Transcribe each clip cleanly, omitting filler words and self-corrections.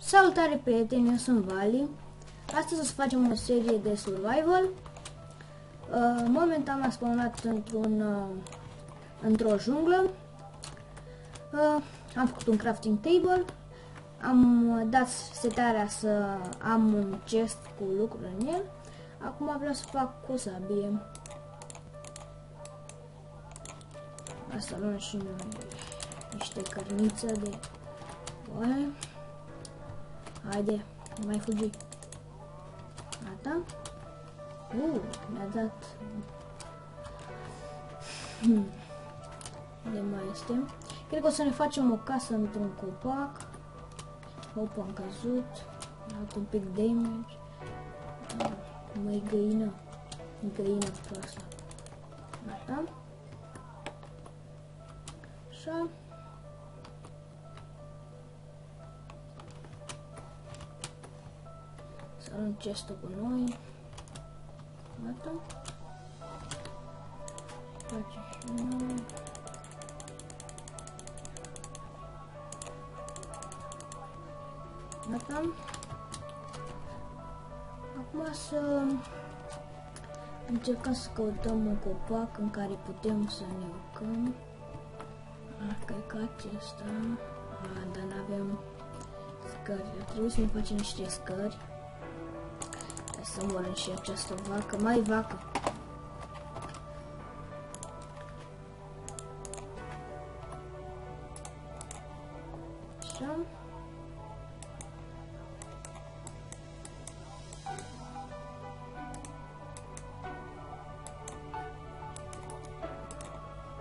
Salutare prieteni, eu sunt Vali. Astăzi o să facem o serie de survival. Momentan m-am spawnat într-o junglă. Am făcut un crafting table. Am dat setarea să am un chest cu lucruri în el. Acum vreau să fac o sabie. Asta luăm și noi niște cărniță de oaie. Haide, nu mai fugi. Gata. Mi-a dat. De mai este. Cred că o să ne facem o casă într-un copac. Hop, am căzut. Am dat un pic damage. Măi, găină. Găină proastă. Gata. Așa. Să luăm chest-ul cu noi. Gata. Facem și noi. Gata. Acum să încercăm să căutăm un copac în care putem să ne urcăm. Cred că acesta. Dar n-avem scări. Trebuie să ne facem niște scări. Hai să omorâm și această vacă. Mai vacă. Așa.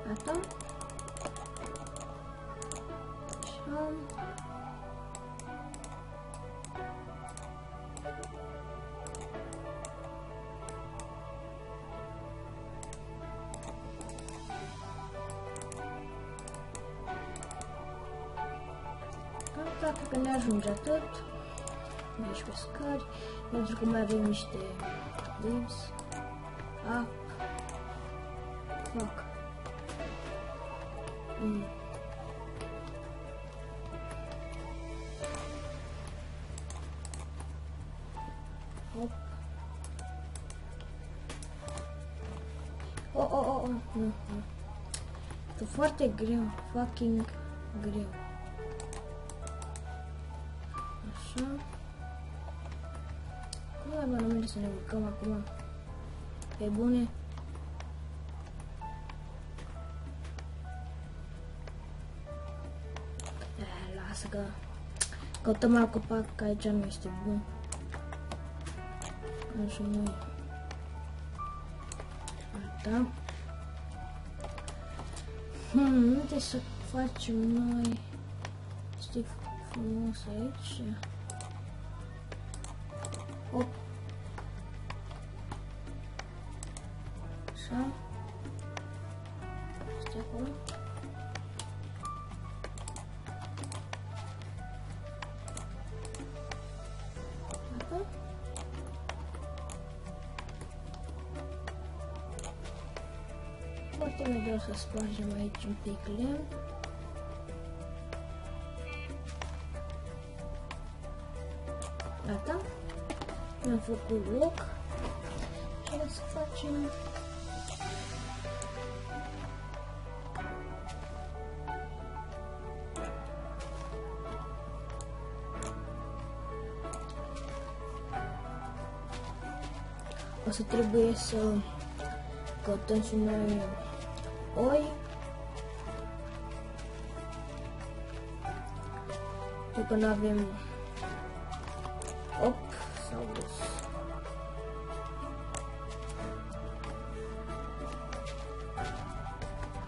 Gata. Așa. Cred că ne ajunge atât. Aici pe scări, pentru că mai avem niște leaves. Fuck. Hop. Nu. E foarte greu, fucking greu. Așa. Cum mai bine să ne urcăm acum? Pe bune. Lasă că căutăm alt copac, că aici nu este bun. Așa noi. Gata. Uite să facem noi. Este frumos aici. Hop. Așa. Este acolo. Gata. Foarte ușor să spargem aici un pic lemn. Gata. Mi-am făcut loc. Și o să facem o să trebuie să căutăm și noi oi. Pentru că nu avem 8 sau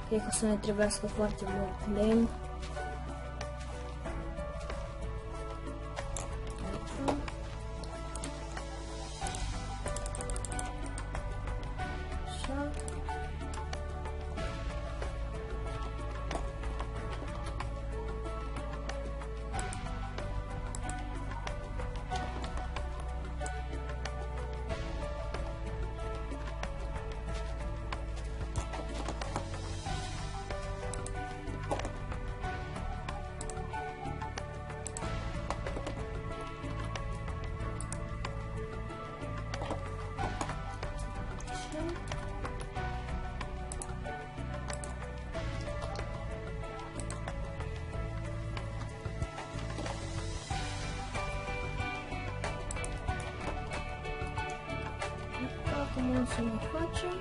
cred că o să ne trebuiască foarte mult lemn. Așa. cum o să ne facem.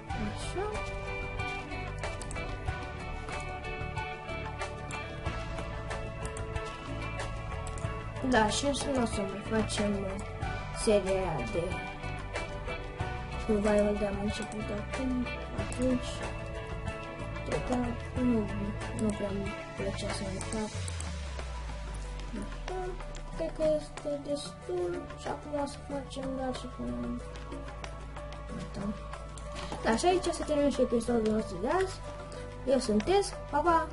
Așa. Da, și nu o să mai facem seria aia de survival de am început acum, atunci cred că nu prea îmi plăcea să mai fac. Așa, cred că este destul și acum o să facem doar și punem. Da, și aici se termină și episodul nostru de azi. Eu sunt Tez, pa, pa!